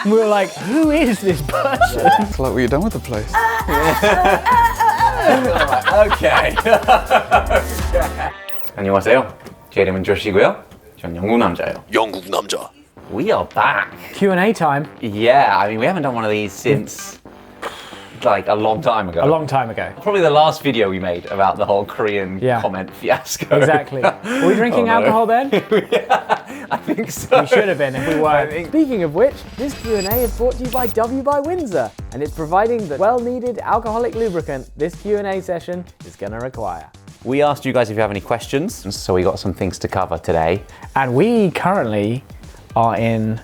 We were like, who is this person? It's like, what you done with the place? Okay. 안녕하세요. 제 이름은 조시고요. 전 영국남자예요. 영국남자. We are back. Q&A time. Yeah, I mean, we haven't done one of these since like a long time ago. A long time ago. Probably the last video we made about the whole Korean comment fiasco. Exactly. Were we drinking alcohol then? Yeah, I think so. We should have been if we weren't. Speaking of which, this Q&A is brought to you by W by Windsor, and it's providing the well-needed alcoholic lubricant this Q&A session is going to require. We asked you guys if you have any questions, so we got some things to cover today. And we currently are in,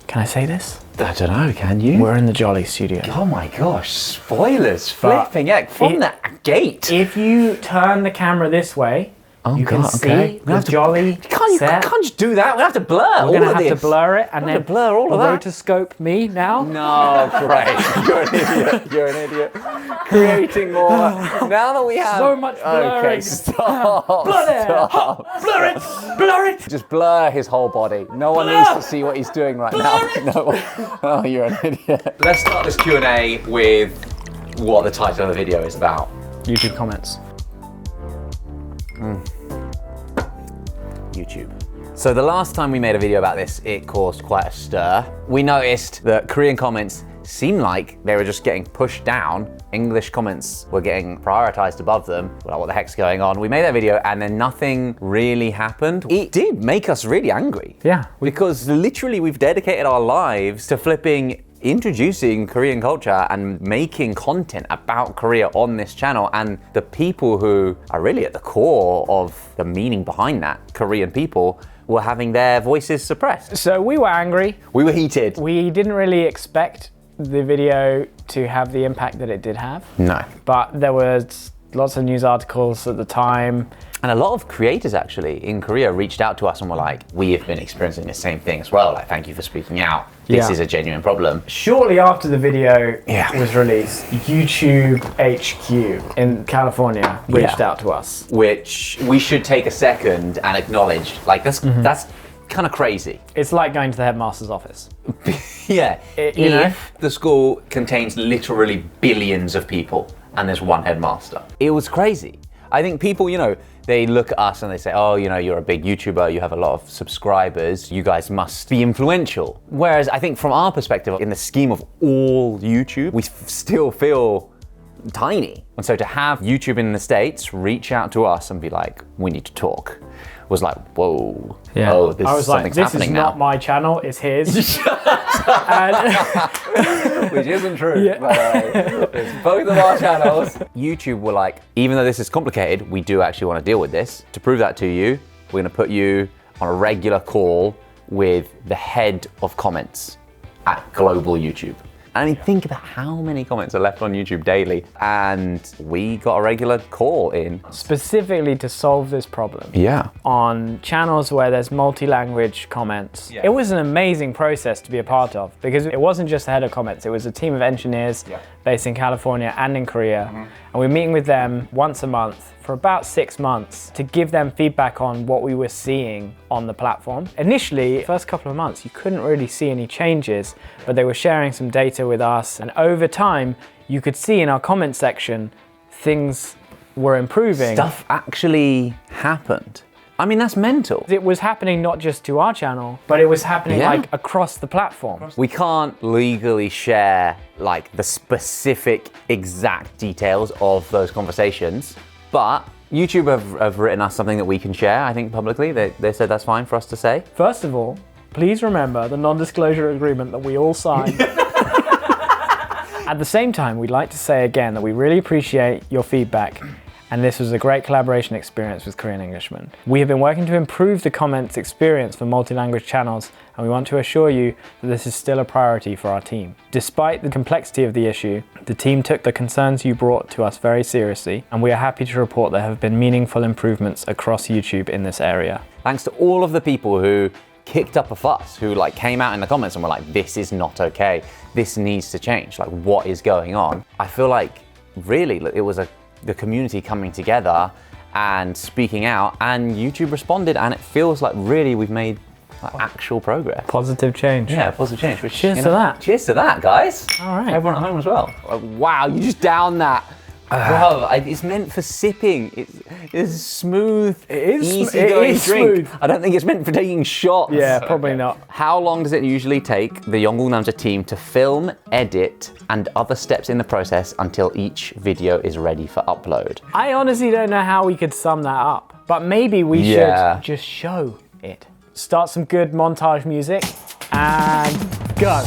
can I say this? I don't know, can you? We're in the Jolly studio. Oh my gosh, spoilers, flipping heck, from the gate. If you turn the camera this way, you can see the Jolly You can't just do that, we have to blur all of this. We're going to have to blur it and then blur all of that. rotoscope me now. No, great. You're an idiot. You're an idiot. Creating more. Now that we have So much blurring. Okay, stop. Stop. Blur it. Blur it. Just blur his whole body. No one needs to see what he's doing right now. No. Oh, you're an idiot. Let's start this Q&A with what the title of the video is about. YouTube comments. YouTube. So the last time we made a video about this, it caused quite a stir. We noticed that Korean comments seemed like they were just getting pushed down. English comments were getting prioritized above them. We're like, what the heck's going on? We made that video and then nothing really happened. It did make us really angry. Yeah. Because literally we've dedicated our lives to introducing Korean culture and making content about Korea on this channel, and the people who are really at the core of the meaning behind that, Korean people, were having their voices suppressed. So we were angry. We were heated. We didn't really expect the video to have the impact that it did have. No. But there was lots of news articles at the time. And a lot of creators actually in Korea reached out to us and were like, we have been experiencing the same thing as well. Like, thank you for speaking out. This is a genuine problem. Shortly after the video was released, YouTube HQ in California reached out to us. Which we should take a second and acknowledge. Like, that's kind of crazy. It's like going to the headmaster's office. Yeah. You know? The school contains literally billions of people and there's one headmaster. It was crazy. I think people, they look at us and they say, oh, you're a big YouTuber, you have a lot of subscribers, you guys must be influential. Whereas I think from our perspective, in the scheme of all YouTube, we still feel tiny. And so to have YouTube in the States reach out to us and be like, we need to talk, was like, whoa. Yeah. Oh, this I was is like, something's this happening is now. not my channel, it's his. Which isn't true, by the way. It's both of our channels. YouTube were like, even though this is complicated, we do actually want to deal with this. To prove that to you, we're going to put you on a regular call with the head of comments at global YouTube. I mean, think about how many comments are left on YouTube daily, and we got a regular call in. Specifically to solve this problem. Yeah. On channels where there's multi-language comments. Yeah. It was an amazing process to be a part of, because it wasn't just the head of comments, it was a team of engineers based in California and in Korea. And we're meeting with them once a month for about 6 months to give them feedback on what we were seeing on the platform. Initially, first couple of months, you couldn't really see any changes, but they were sharing some data with us. And over time, you could see in our comment section, things were improving. Stuff actually happened. I mean, that's mental. It was happening not just to our channel, but it was happening like across the platform. We can't legally share like the specific exact details of those conversations, but YouTube have written us something that we can share, I think, publicly. They said that's fine for us to say. First of all, please remember the non-disclosure agreement that we all signed. At the same time, we'd like to say again that we really appreciate your feedback, and this was a great collaboration experience with Korean Englishman. We have been working to improve the comments experience for multi-language channels, and we want to assure you that this is still a priority for our team. Despite the complexity of the issue, the team took the concerns you brought to us very seriously, and we are happy to report there have been meaningful improvements across YouTube in this area. Thanks to all of the people who kicked up a fuss, who came out in the comments and were like, this is not okay, this needs to change, what is going on? I feel like really it was the community coming together and speaking out, and YouTube responded, and it feels like really we've made like actual progress. Positive change. Yeah, positive change. Which, Cheers to that. Cheers to that, guys. All right. Everyone at home as well. Wow, you just down that. Bro, it's meant for sipping. It's smooth, easy-going drink. smooth. I don't think it's meant for taking shots. Yeah, probably not. How long does it usually take the 영국남자 team to film, edit, and other steps in the process until each video is ready for upload? I honestly don't know how we could sum that up, but maybe we Yeah. should just show it. Start some good montage music and go.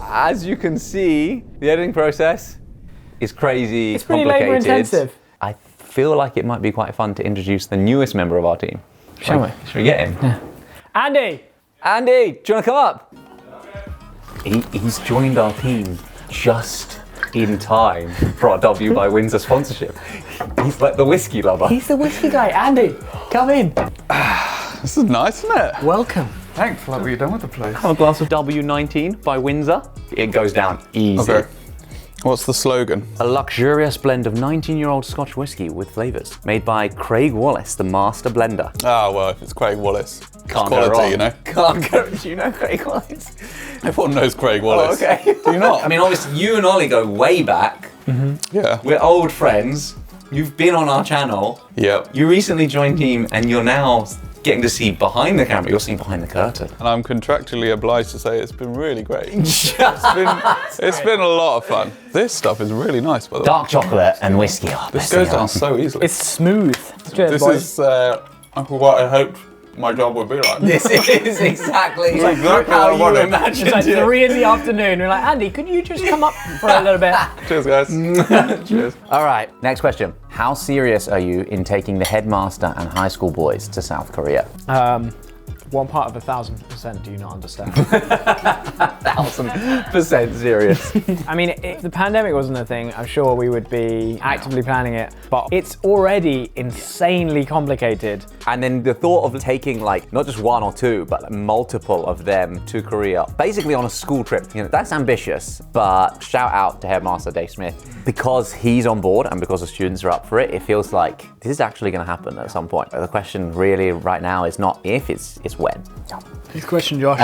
As you can see, the editing process is crazy. It's pretty complicated. labour-intensive. I feel like it might be quite fun to introduce the newest member of our team. Shall we? Should we get him? Yeah. Andy! Andy, do you want to come up? He's joined our team just in time for our W by Windsor sponsorship. He's like the whiskey lover. He's the whiskey guy. Andy, come in. This is nice, isn't it? Welcome. Thanks, like what you done with the place. Have a glass of W19 by Windsor. It goes down easy. Okay. What's the slogan? A luxurious blend of 19-year-old Scotch whiskey with flavours. Made by Craig Wallace, the master blender. Ah, well, if it's Craig Wallace, it's Can't go quality, wrong. you know? Can't go. Do you know Craig Wallace? Everyone knows Craig Wallace. Oh, okay. Do you not? I mean, obviously, you and Ollie go way back. Yeah. We're old friends. You've been on our channel. Yep. You recently joined team, and you're now getting to see behind the camera. You're seeing behind the curtain. And I'm contractually obliged to say it's been really great. Just It's been a lot of fun. This stuff is really nice, by the way. dark chocolate and whiskey. Oh, This goes down so easily. It's smooth. Cheers, This boys. is what I hoped my job would be like. This is exactly exactly how what I you wanted. imagined It's like it. 3 in the afternoon. We're like, Andy, could you just come up for a little bit? Cheers, guys. Cheers. All right, next question. How serious are you in taking the headmaster and high school boys to South Korea? One part of 1,000% do you not understand? 1000% serious. I mean, if the pandemic wasn't a thing, I'm sure we would be actively planning it, but it's already insanely complicated. And then the thought of taking like not just one or two, but like multiple of them to Korea, basically on a school trip. You know, that's ambitious, but shout out to Headmaster Dave Smith. Because he's on board and because the students are up for it, it feels like this is actually going to happen at some point. The question really right now is not if, it's when. Good question, Josh.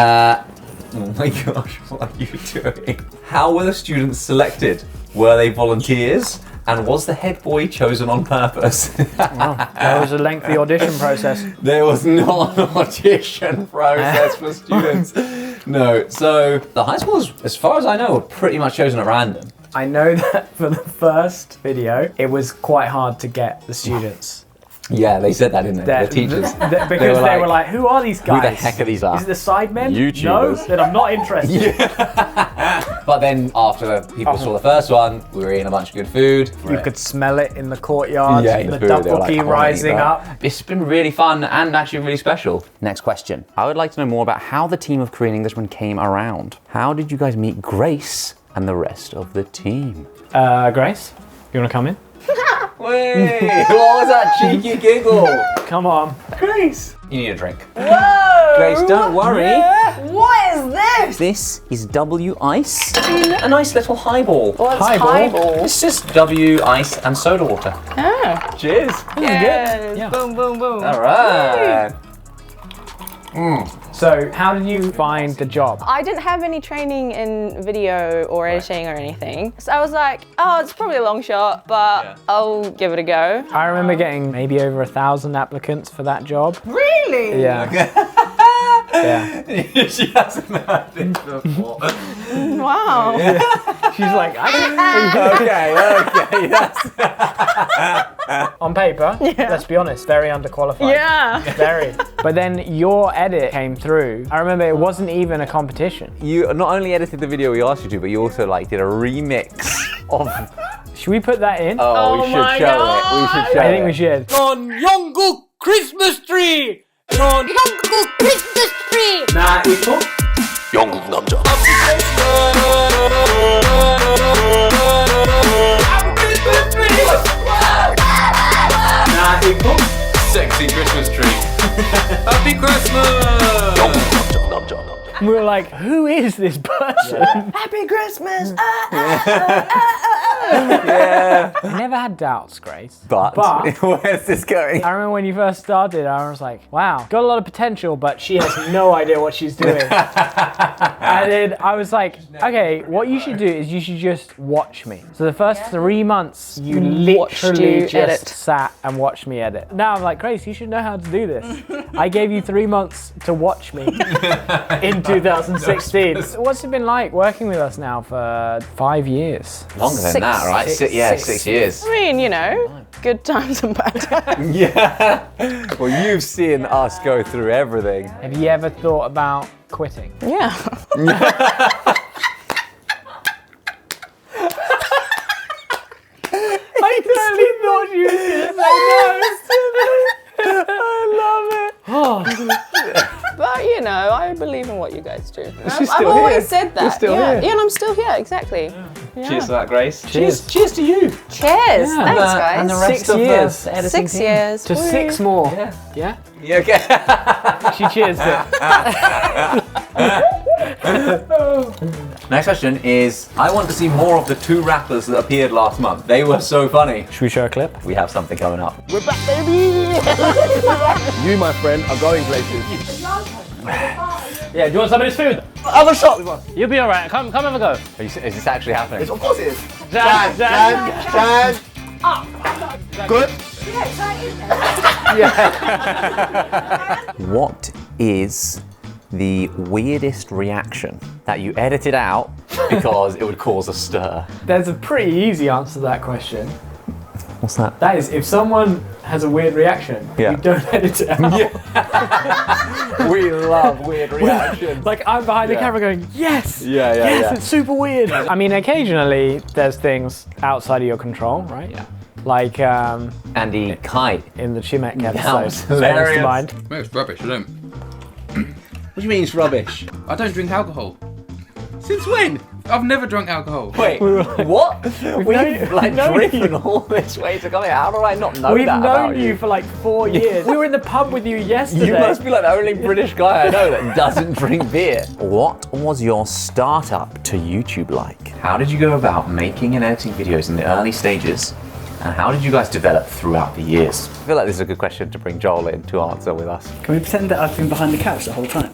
Oh my gosh, what are you doing? How were the students selected? Were they volunteers? And was the head boy chosen on purpose? There was a lengthy audition process. There was not an audition process for students. No, so the high schools, as far as I know, were pretty much chosen at random. I know that for the first video, it was quite hard to get the students. Yeah, they said that, didn't they? The teachers. Because they were like, who are these guys? Who the heck are these are? Is it the sidemen? YouTubers. No, then I'm not interested. But then after the people saw the first one, we were eating a bunch of good food. You could smell it in the courtyard, Yeah, in the the food, they were like, tteokbokki "I wanna eat rising that." up. It's been really fun and actually really special. Next question. I would like to know more about how the team of Korean Englishman came around. How did you guys meet Grace and the rest of the team? Grace, you want to come in? Wait, what was that cheeky giggle? Come on. Grace. You need a drink. Whoa! Grace, don't worry. What is this? This is W Ice. A nice little highball. What's Highball? highball? It's just W Ice and soda water. Oh. Cheers. Yes. Yeah. Boom, boom, boom. All right. So, how did you find the job? I didn't have any training in video or editing or anything. So I was like, oh, it's probably a long shot, but I'll give it a go. I remember getting maybe over 1,000 applicants for that job. Really? Yeah. Yeah. She hasn't heard this before. Wow. She's like, Okay, that's on paper, let's be honest, very underqualified. Yeah. Very. But then your edit came through. I remember it wasn't even a competition. You not only edited the video we asked you to, but you also like did a remix of. Should we put that in? Oh, we Oh should my show God. it. We should show I think it. we should. on 영국 Christmas tree. on 영국 Christmas tree. Nah, equal. 영국남자. amazing Christmas tree. Happy Christmas! We were like, who is this person? Happy Christmas! I never had doubts, Grace. But where's this going? I remember when you first started, I was like, wow, got a lot of potential, but she has no idea what she's doing. And then I was like, okay, what you should do is you should just watch me. So the first 3 months, you literally just edit. sat and watched me edit. Now I'm like, Grace, you should know how to do this. I gave you 3 months to watch me in 2016. What's it been like working with us now for 5 years? Longer than that, right? 6 years. I mean, you know, good times and bad times. Yeah. Well, you've seen us go through everything. Have you ever thought about quitting? Yeah. I totally thought you were going to say no. I love it. But you know, I believe in what you guys do. She's I've still always here. said that. You're still yeah. here. Yeah, and I'm still here, exactly. Yeah. Cheers to that, Grace. Cheers to you. Cheers. Thanks, guys. and the rest 6 of the years. editing 6 team. years. To Woo. 6 more. Yeah? Yeah, okay. She cheers it. Next question is, I want to see more of the 2 rappers that appeared last month. They were so funny. Should we show a clip? We have something coming up. You, my friend, are going places. Yeah, do you want some of this food? Have a shot with us. You'll be alright. Come have a go. Is this actually happening? Of course it is. Jan. Good. What is the weirdest reaction that you edited out because it would cause a stir? There's a pretty easy answer to that question. What's that? That is, if someone has a weird reaction, Yeah. you don't edit it out. We love weird reactions. Like, I'm behind the camera going, yes! Yeah, Yes, it's super weird. I mean, occasionally there's things outside of your control, right? Yeah. Like Andy Kite. in the Chimek That episode. was springs hilarious. to mind. No, it's rubbish. I don't. What do you mean it's rubbish? I don't drink alcohol. Since when? I've never drunk alcohol. Wait, what? We've like known driven you. all this way to come here. How do I not know We've that known about you for like 4 years. We were in the pub with you yesterday. You must be like the only British guy I know that doesn't drink beer. What was your startup to YouTube like? How did you go about making and editing videos in the early stages? And how did you guys develop throughout the years? I feel like this is a good question to bring Joel in to answer with us. Can we pretend that I've been behind the couch the whole time?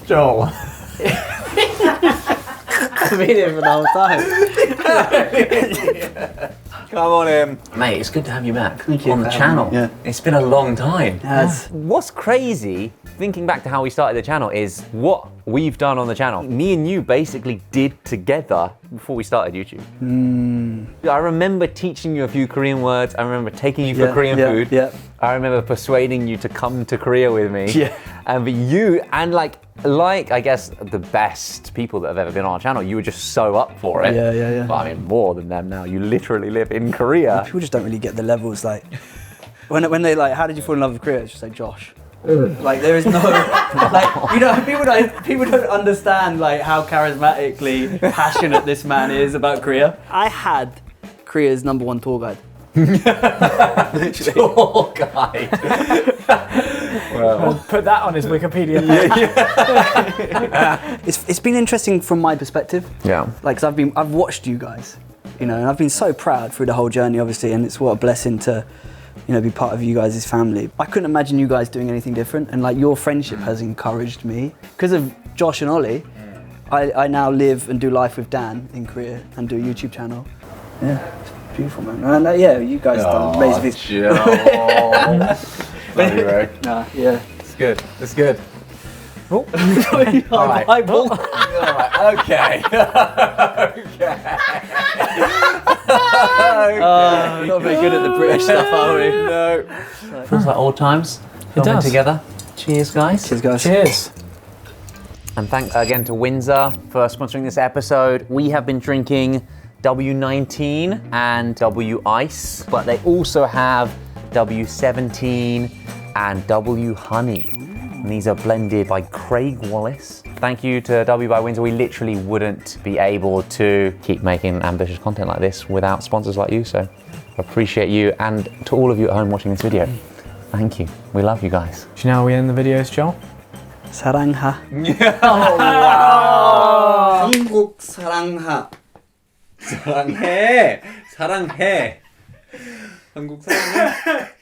Joel. I've been here for the whole time. Come on in. Mate, it's good to have you back on the channel. Yeah. It's been a long time. Yes. What's crazy, thinking back to how we started the channel, is what we've done on the channel. Me and you basically did together before we started YouTube. I remember teaching you a few Korean words. I remember taking you for Korean food. Yeah. I remember persuading you to come to Korea with me. Yeah. And but you, and like I guess the best people that have ever been on our channel, you were just so up for it. Yeah. But I mean, more than them now. You literally live in Korea. People just don't really get the levels. Like when they like, how did you fall in love with Korea? It's just like Josh. Like there is no, like you know, people don't understand like how charismatically passionate this man is about Korea. I had Korea's #1 tour guide. Tour guide. Put that on his Wikipedia page. It's been interesting from my perspective. Yeah. Like, cause I've watched you guys, you know, and I've been so proud through the whole journey, obviously, and it's what a blessing to, you know, be part of you guys' family. I couldn't imagine you guys doing anything different, and like your friendship has encouraged me. Because of Josh and Ollie, I now live and do life with Dan in Korea and do a YouTube channel. Yeah, it's beautiful, man. And yeah, you guys done amazing things. Love you, Ray. Nah, yeah. It's good. It's good. All right. Bible. All right. Okay. Not very good at the British stuff, are we? No. Feels like old times. Filming does. together. Cheers, guys. Cheers, guys. Cheers. And thanks again to Windsor for sponsoring this episode. We have been drinking W19 and W Ice, but they also have W17 and W Honey. And these are blended by Craig Wallace Thank you to W by Windsor. We literally wouldn't be able to keep making ambitious content like this without sponsors like you. So appreciate you, and to all of you at home watching this video, thank you. We love you guys. Do you know how we end the videos, Joel? 사랑하. 한국 사랑하. 사랑해. 사랑해. 한국 사랑해.